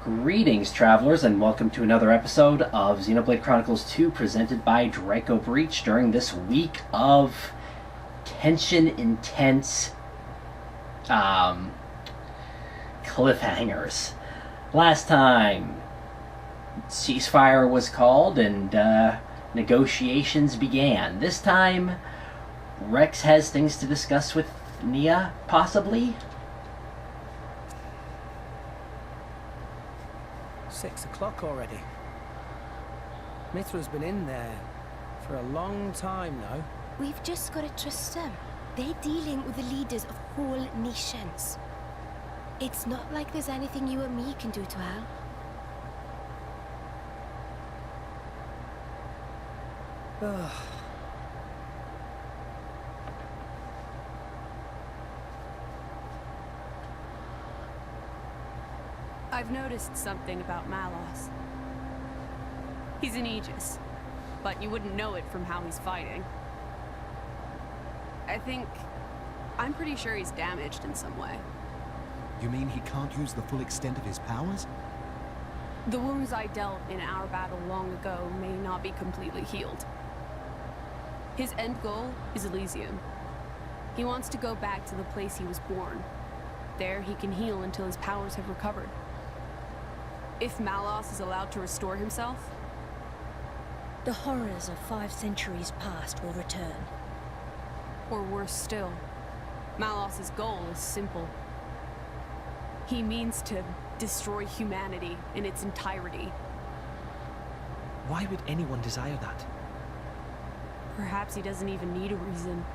Greetings, travelers, and welcome to another episode of Xenoblade Chronicles 2, presented by Draco Breach during this week of tension-intense cliffhangers. Last time, ceasefire was called and negotiations began. This time, Rex has things to discuss with Nia, possibly? 6 o'clock already. Mithra's been in there for a long time now. We've just got to trust them. They're dealing with the leaders of whole nations. It's not like there's anything you or me can do to help. Ugh. I've noticed something about Malos. He's an Aegis, but you wouldn't know it from how he's fighting. I'm pretty sure he's damaged in some way. You mean he can't use the full extent of his powers? The wounds I dealt in our battle long ago may not be completely healed. His end goal is Elysium. He wants to go back to the place he was born. There he can heal until his powers have recovered. If Malos is allowed to restore himself, The horrors of 5 centuries past will return. or worse still, Malos's goal is simple. He means to destroy humanity in its entirety. Why would anyone desire that? Perhaps he doesn't even need a reason.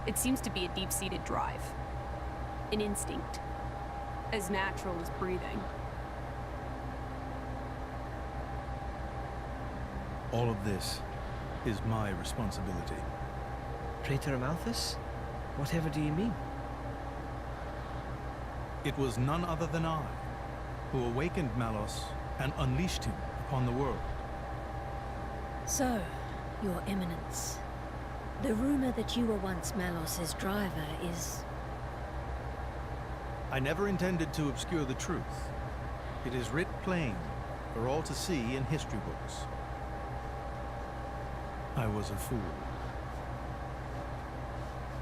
It seems to be a deep-seated drive. An instinct. As natural as breathing. All of this is my responsibility. Praetor Amalthus? Whatever do you mean? It was none other than I who awakened Malos and unleashed him upon the world. So, Your Eminence, the rumor that you were once Malos's driver is... I never intended to obscure the truth. It is writ plain for all to see in history books. I was a fool.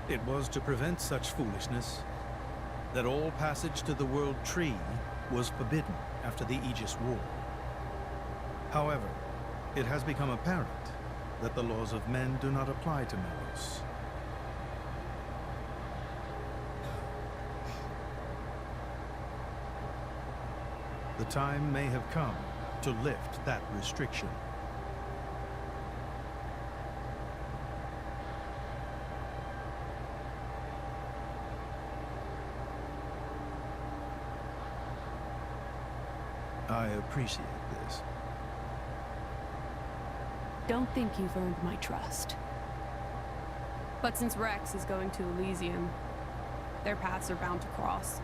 It was to prevent such foolishness that all passage to the World Tree was forbidden after the Aegis War. However, it has become apparent that the laws of men do not apply to Malos. The time may have come to lift that restriction. I appreciate this. Don't think you've earned my trust. But since Rex is going to Elysium, their paths are bound to cross.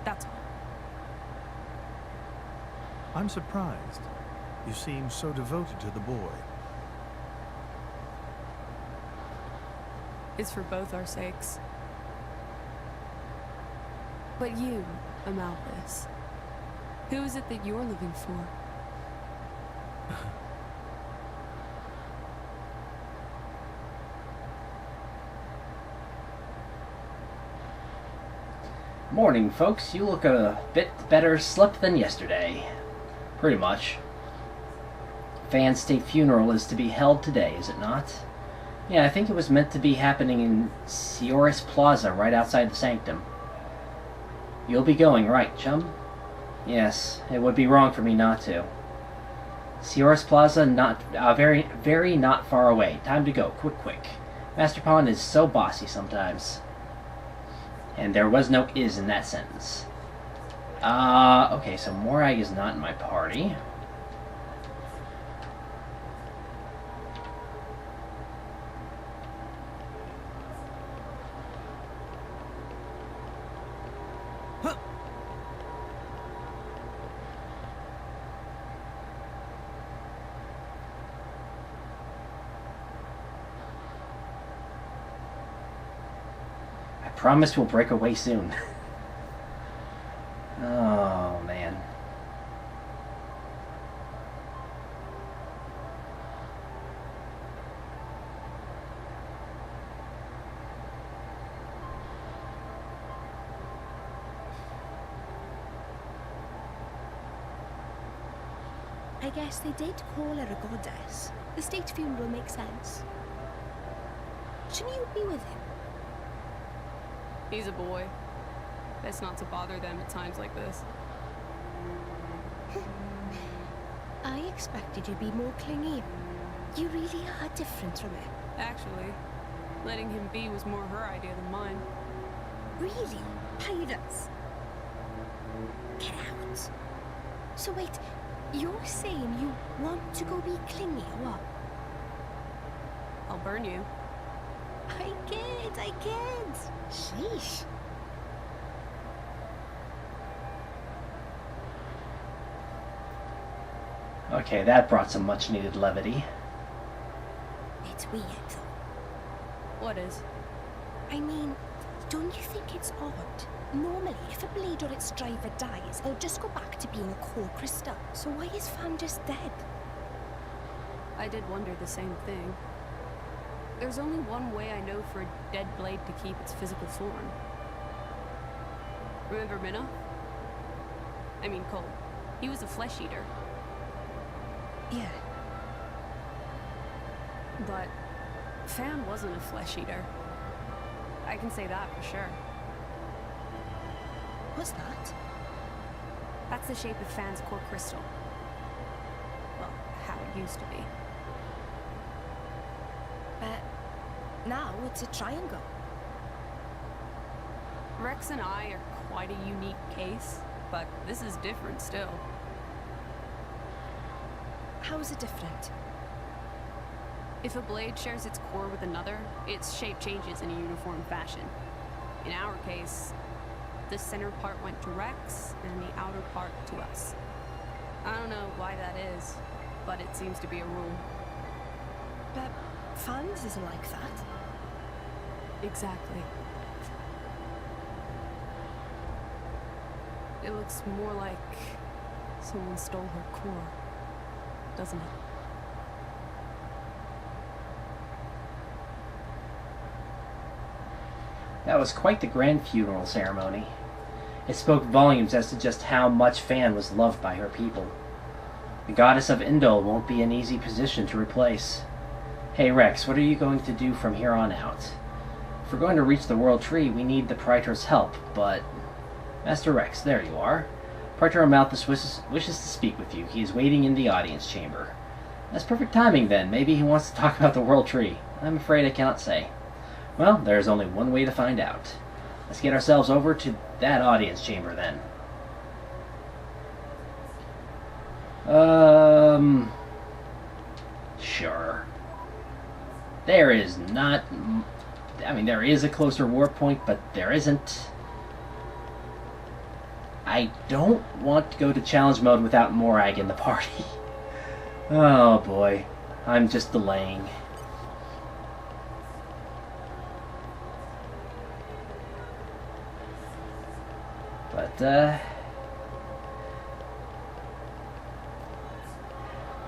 That's all. I'm surprised. You seem so devoted to the boy. It's for both our sakes. But you, Amalthus, who is it that you're living for? Morning, folks. You look a bit better slept than yesterday. Pretty much. Fan's state funeral is to be held today, is it not? Yeah, I think it was meant to be happening in Sioris Plaza, right outside the sanctum. You'll be going, right, chum? Yes, it would be wrong for me not to. Sioris Plaza, not very not far away. Time to go, quick. Master Pawn is so bossy sometimes. And there was no is in that sentence. Okay, so Morag is not in my party. I promise we'll break away soon. Oh, man. I guess they did call her a goddess. The state funeral makes sense. Shouldn't you be with him? He's a boy. Best not to bother them at times like this. I expected you'd be more clingy. You really are different from him. Actually, letting him be was more her idea than mine. Really? Pirates? Get out. So wait, you're saying you want to go be clingy or what? I'll burn you. I get. Sheesh. Okay, that brought some much-needed levity. It's weird though. What is? I mean, don't you think it's odd? Normally, if a blade or its driver dies, it'll just go back to being a core crystal. So why is Fan just dead? I did wonder the same thing. There's only one way I know for a dead blade to keep its physical form. Remember Minna? I mean Cole. He was a flesh eater. Yeah. But Fan wasn't a flesh eater. I can say that for sure. What's that? That's the shape of Fan's core crystal. Well, how it used to be. Now it's a triangle. Rex and I are quite a unique case, but this is different still. How is it different? If a blade shares its core with another, its shape changes in a uniform fashion. In our case, the center part went to Rex, and the outer part to us. I don't know why that is, but it seems to be a rule. But Fan's isn't like that. Exactly. It looks more like someone stole her core, doesn't it? That was quite the grand funeral ceremony. It spoke volumes as to just how much Fan was loved by her people. The goddess of Indol won't be an easy position to replace. Hey Rex, what are you going to do from here on out? If we're going to reach the World Tree, we need the Praetor's help, but... Master Rex, there you are. Praetor Malthus wishes to speak with you. He is waiting in the audience chamber. That's perfect timing then. Maybe he wants to talk about the World Tree. I'm afraid I cannot say. Well, there's only one way to find out. Let's get ourselves over to that audience chamber then. Sure. There is not... I mean, there is a closer warp point, but there isn't. I don't want to go to challenge mode without Morag in the party. Oh boy. I'm just delaying. But,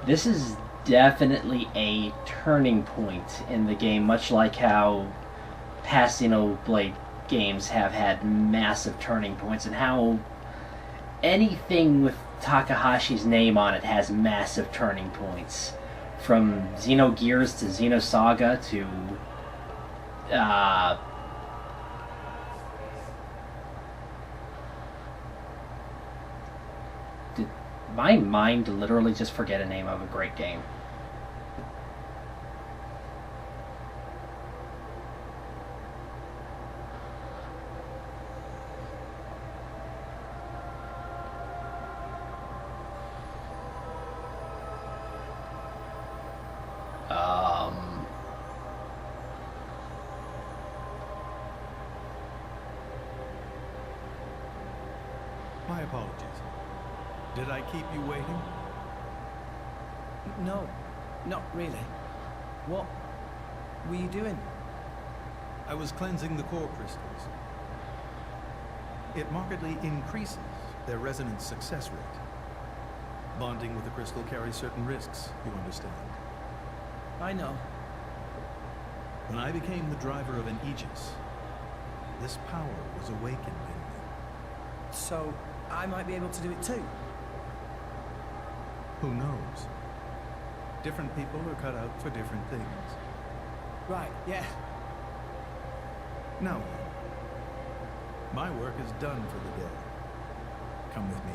this is definitely a turning point in the game, much like how past Xenoblade games have had massive turning points, and how anything with Takahashi's name on it has massive turning points. From Xenogears to Xenosaga to... did my mind literally just forget a name of a great game? My apologies. Did I keep you waiting? No, not really. What were you doing? I was cleansing the core crystals. It markedly increases their resonance success rate. Bonding with the crystal carries certain risks, you understand. I know. When I became the driver of an Aegis, this power was awakened in me. So, I might be able to do it too? Who knows? Different people are cut out for different things. Right, yeah. Now then, my work is done for the day. Come with me.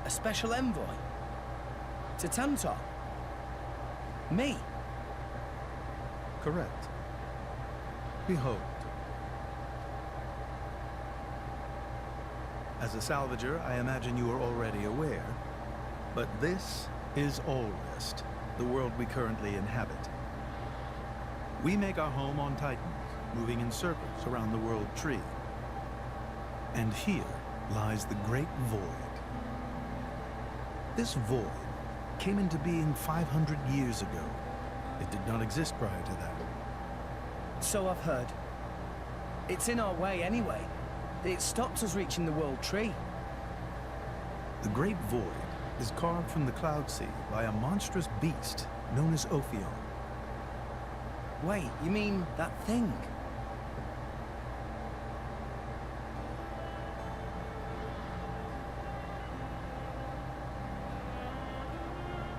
A special envoy? To Tantor? Me? Correct. Behold. As a salvager, I imagine you are already aware, but this is Allrest, the world we currently inhabit. We make our home on Titan, moving in circles around the world tree. And here lies the Great Void. This void came into being 500 years ago. It did not exist prior to that. So I've heard. It's in our way anyway. It stops us reaching the world tree. The Great Void is carved from the Cloud Sea by a monstrous beast known as Ophion. Wait, you mean that thing?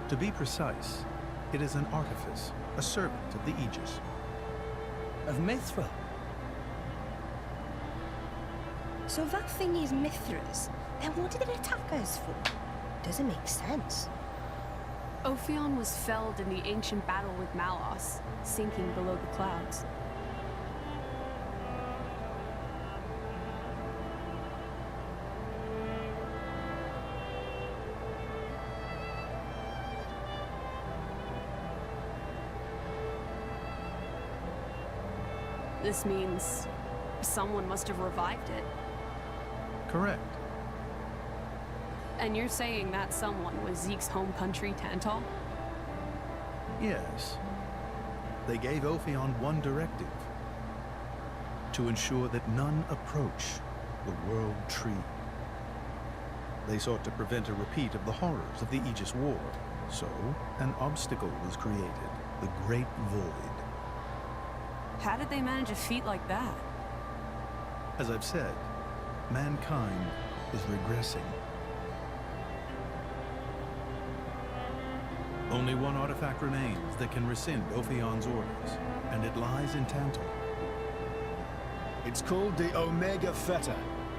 To be precise, it is an artifice, a servant of the Aegis. Of Mithra? So that thing is Mithra's. Then what did it attack us for? Doesn't make sense. Ophion was felled in the ancient battle with Malos, sinking below the clouds. This means someone must have revived it. Correct. And you're saying that someone was Zeke's home country, Tantal? Yes. They gave Ophion one directive: to ensure that none approach the World Tree. They sought to prevent a repeat of the horrors of the Aegis War, so an obstacle was created, the Great Void. How did they manage a feat like that? As I've said, mankind is regressing. Only one artifact remains that can rescind Ophion's orders, and it lies in Tantal. It's called the Omega Feta,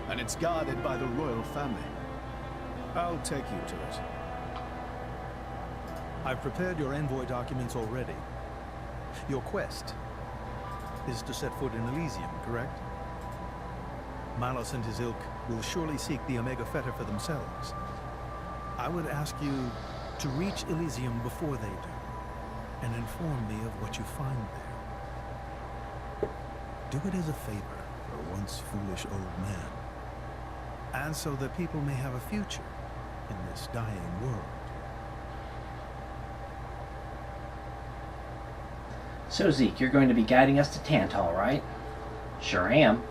and it's guarded by the royal family. I'll take you to it. I've prepared your envoy documents already. Your quest is to set foot in Elysium, correct? Malos and his ilk will surely seek the Omega Feta for themselves. I would ask you to reach Elysium before they do, and inform me of what you find there. Do it as a favor for a once foolish old man, and so that people may have a future in this dying world. So Zeke, you're going to be guiding us to Tantal, right? Sure am.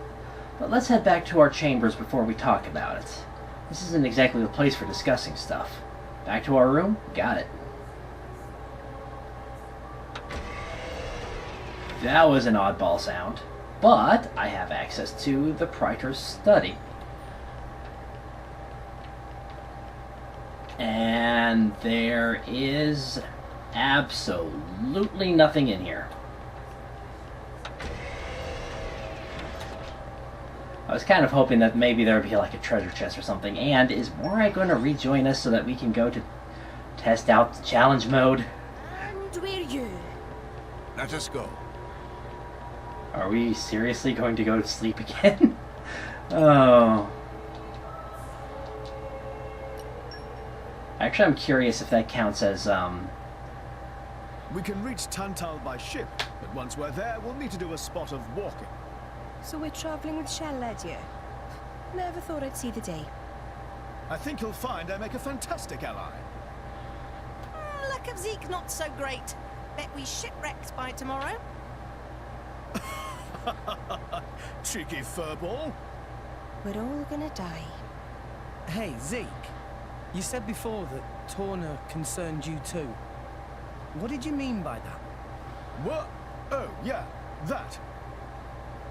But let's head back to our chambers before we talk about it. This isn't exactly the place for discussing stuff. Back to our room? Got it. That was an oddball sound. But I have access to the Praetor's study. And there is absolutely nothing in here. I was kind of hoping that maybe there would be like a treasure chest or something. And is Morai going to rejoin us so that we can go to test out the challenge mode? And we're you. Let us go. Are we seriously going to go to sleep again? Oh. Actually, I'm curious if that counts as, We can reach Tantal by ship, but once we're there, we'll need to do a spot of walking. So we're traveling with Shell, dear. Never thought I'd see the day. I think you'll find I make a fantastic ally. Luck of Zeke not so great. Bet we shipwrecked by tomorrow. Cheeky furball. We're all gonna die. Hey, Zeke. You said before that Torna concerned you too. What did you mean by that? What? Oh, yeah, that.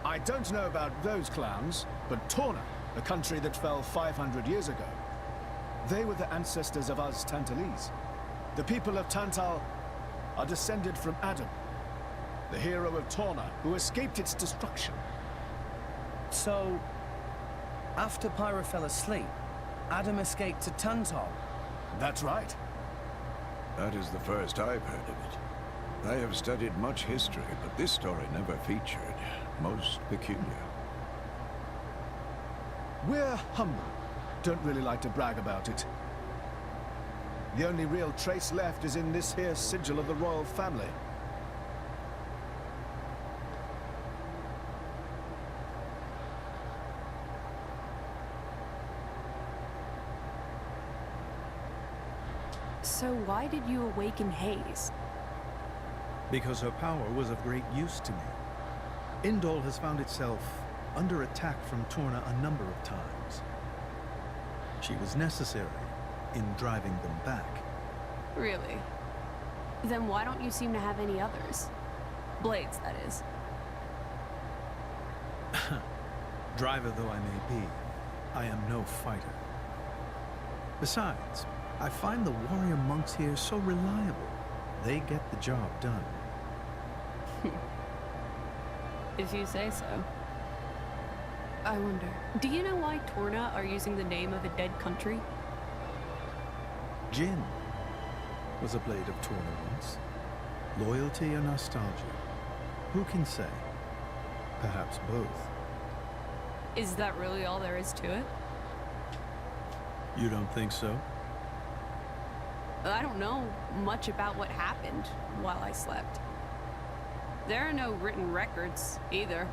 I don't know about those clowns, but Torna, the country that fell 500 years ago, they were the ancestors of us Tantalese. The people of Tantal are descended from Adam, the hero of Torna, who escaped its destruction. So, after Pyra fell asleep, Adam escaped to Tantal. That's right. That is the first I've heard of it. I have studied much history, but this story never featured. Most peculiar. We're humble. Don't really like to brag about it. The only real trace left is in this here sigil of the royal family. So why did you awaken Hayes? Because her power was of great use to me. Indol has found itself under attack from Torna a number of times. She was necessary in driving them back. Really? Then why don't you seem to have any others? Blades, that is. Driver though I may be, I am no fighter. Besides, I find the warrior monks here so reliable. They get the job done. If you say so. I wonder, do you know why Torna are using the name of a dead country? Jin was a blade of Torna once. Loyalty or nostalgia? Who can say? Perhaps both. Is that really all there is to it? You don't think so? I don't know much about what happened while I slept. There are no written records, either.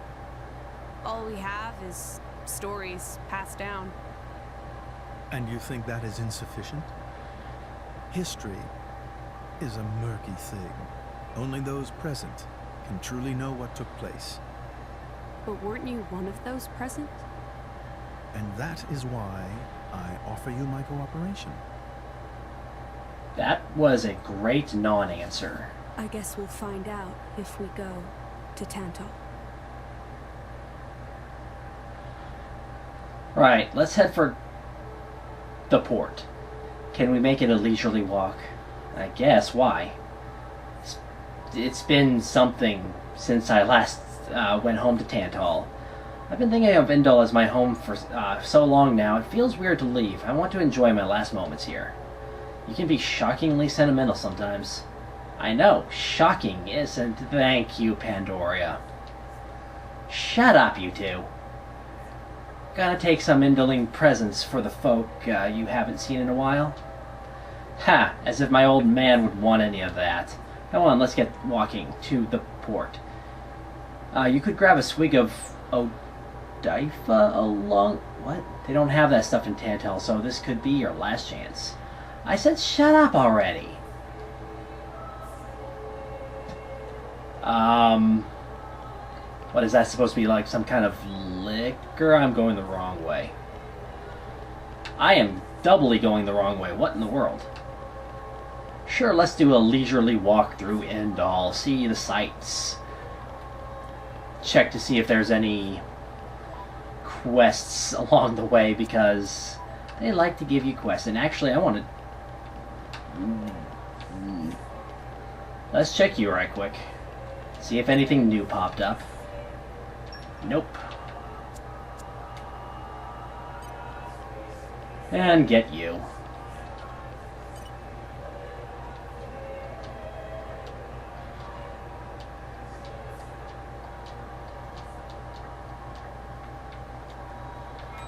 All we have is stories passed down. And you think that is insufficient? History is a murky thing. Only those present can truly know what took place. But weren't you one of those present? And that is why I offer you my cooperation. That was a great non-answer. I guess we'll find out if we go to Tantal. Right, let's head for the port. Can we make it a leisurely walk? I guess. Why? It's been something since I last went home to Tantal. I've been thinking of Indol as my home for so long now, it feels weird to leave. I want to enjoy my last moments here. You can be shockingly sentimental sometimes. I know, shocking isn't. Thank you, Pandora. Shut up, you two. Gotta take some indolent presents for the folk you haven't seen in a while. Ha! As if my old man would want any of that. Come on, let's get walking to the port. You could grab a swig of Odaifa along... What? They don't have that stuff in Tantal, so this could be your last chance. I said shut up already. What is that supposed to be, like some kind of liquor? I'm going the wrong way. I am doubly going the wrong way. What in the world? Sure, let's do a leisurely walk through Indol, see the sights. Check to see if there's any quests along the way, because they like to give you quests. And actually, I want to... Let's check you right quick. See if anything new popped up. Nope. And get you.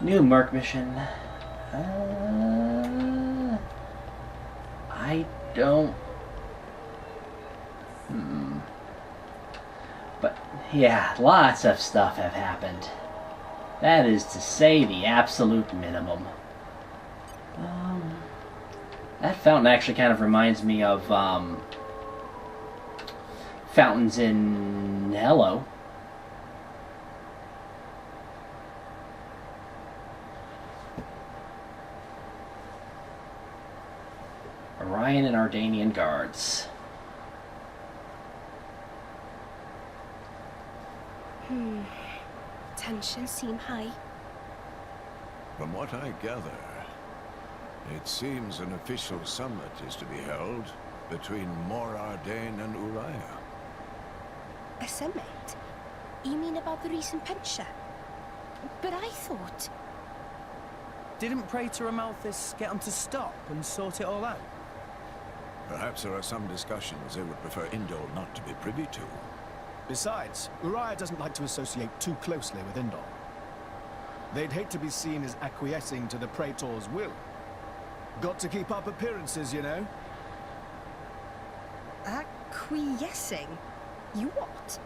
New Merc mission. I don't... But, yeah, lots of stuff have happened. That is to say the absolute minimum. That fountain actually kind of reminds me of, fountains in Hello. Orion and Ardanian guards. Tensions seem high. From what I gather, it seems an official summit is to be held between Mor Ardain and Uriah. A summit? You mean about the recent pension? But I thought... Didn't Praetor Amalthus get him to stop and sort it all out? Perhaps there are some discussions they would prefer Indol not to be privy to. Besides, Uriah doesn't like to associate too closely with Indol. They'd hate to be seen as acquiescing to the Praetor's will. Got to keep up appearances, you know? Acquiescing? You what?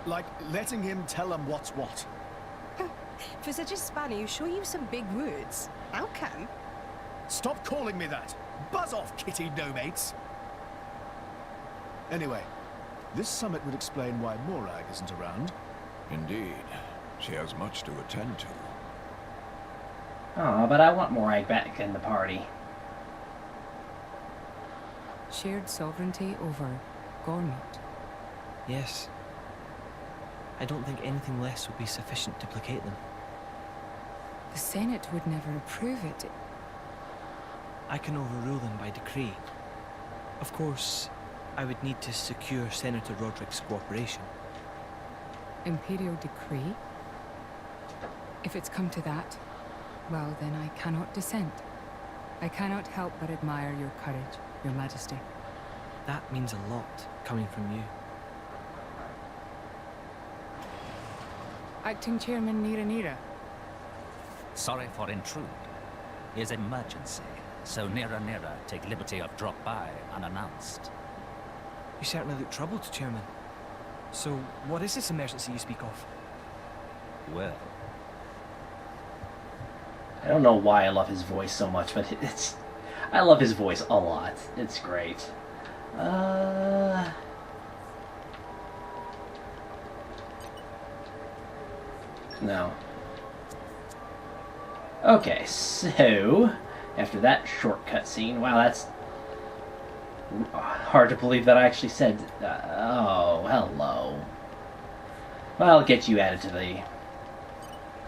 Like letting him tell them what's what. For such a spanner, you sure use some big words. How come? Stop calling me that! Buzz off, kitty no-mates! Anyway, this summit would explain why Morag isn't around. Indeed, she has much to attend to. Aw, but I want Morag back in the party. Shared sovereignty over Gormott. Yes. I don't think anything less would be sufficient to placate them. The Senate would never approve it. I can overrule them by decree. Of course, I would need to secure Senator Roderick's cooperation. Imperial decree? If it's come to that, well then I cannot dissent. I cannot help but admire your courage, Your Majesty. That means a lot, coming from you. Acting Chairman Nira. Sorry for intrude. Is emergency, so Nira take liberty of drop by unannounced. You certainly look troubled, Chairman. So, what is this emergency you speak of? Well, I don't know why I love his voice so much, but I love his voice a lot. It's great. No. Okay, so after that short cutscene, wow, that's hard to believe that I actually said, oh, hello. Well, I'll get you added to the...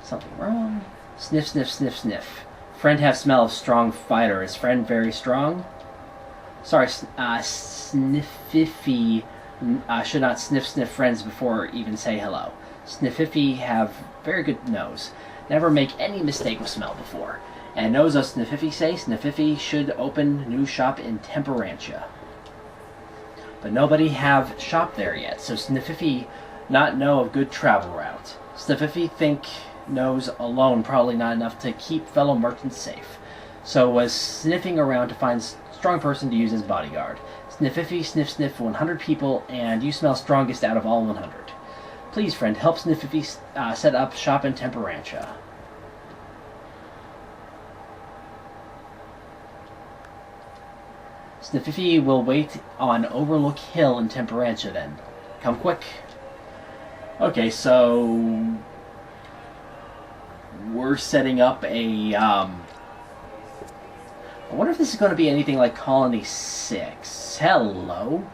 Something wrong? Sniff, sniff, sniff, sniff. Friend have smell of strong fighter. Is friend very strong? Sorry, Sniffify should not sniff sniff friends before even say hello. Sniffify have very good nose. Never make any mistake with smell before. And knows of Sniffify say Sniffify should open new shop in Temperantia. But nobody have shop there yet, so Sniffify not know of good travel route. Sniffify think knows alone probably not enough to keep fellow merchants safe. So was sniffing around to find strong person to use as bodyguard. Sniffify sniff 100 people, and you smell strongest out of all 100. Please, friend, help Sniffify set up shop in Temperantia. Sniffify will wait on Overlook Hill in Temperantia then. Come quick. Okay, so... we're setting up a, I wonder if this is going to be anything like Colony 6. Hello?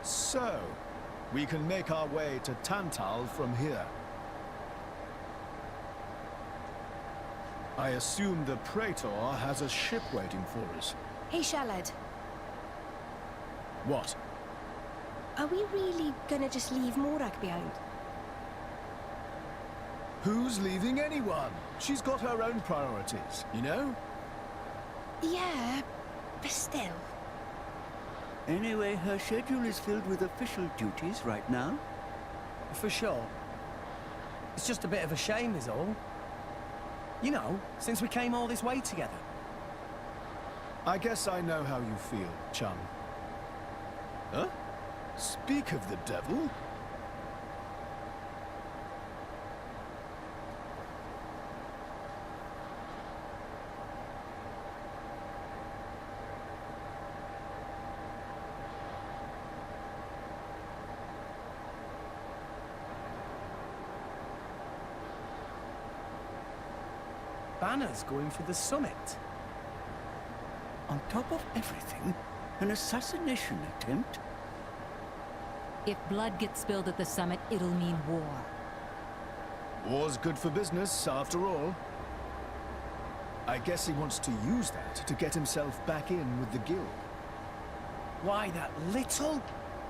So, we can make our way to Tantal from here. I assume the Praetor has a ship waiting for us. Hey, Shalad. What? Are we really gonna just leave Morag behind? Who's leaving anyone? She's got her own priorities, you know? Yeah, but still. Anyway, her schedule is filled with official duties right now. For sure. It's just a bit of a shame is all. You know, since we came all this way together. I guess I know how you feel, chum. Huh? Speak of the devil. banners going for the summit. On top of everything, an assassination attempt? If blood gets spilled at the summit, it'll mean war. War's good for business, after all. I guess he wants to use that to get himself back in with the guild. Why, that little?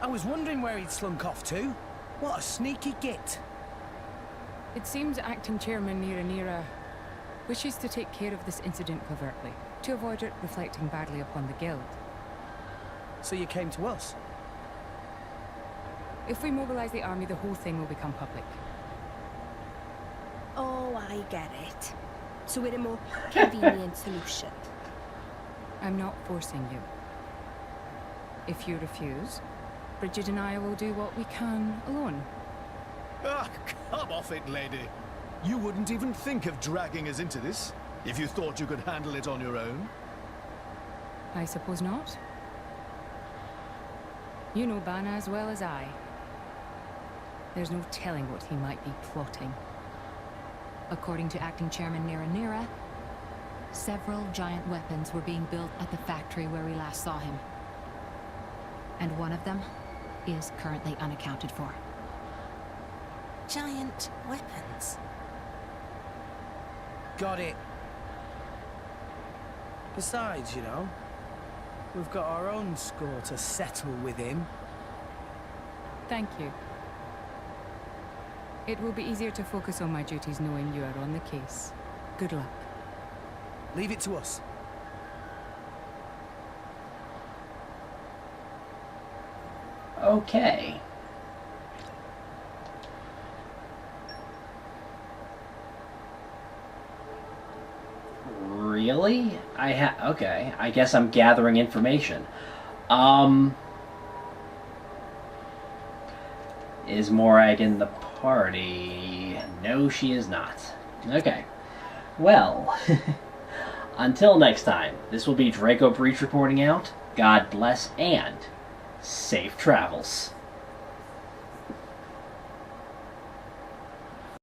I was wondering where he'd slunk off to. What a sneaky git. It seems acting chairman Nira wishes to take care of this incident covertly, to avoid it reflecting badly upon the guild. So you came to us? If we mobilize the army, the whole thing will become public. Oh, I get it. So we're a more convenient solution. I'm not forcing you. If you refuse, Bridget and I will do what we can alone. Ah, come off it, lady. You wouldn't even think of dragging us into this, if you thought you could handle it on your own. I suppose not. You know Bana as well as I. There's no telling what he might be plotting. According to acting chairman Nira, several giant weapons were being built at the factory where we last saw him. And one of them is currently unaccounted for. Giant weapons. Got it. Besides, you know, we've got our own score to settle with him. Thank you. It will be easier to focus on my duties knowing you are on the case. Good luck. Leave it to us. Okay. Really? Okay. I guess I'm gathering information. Is Morag in the party? No, she is not. Okay. Well, until next time, this will be Draco Breach reporting out. God bless and safe travels.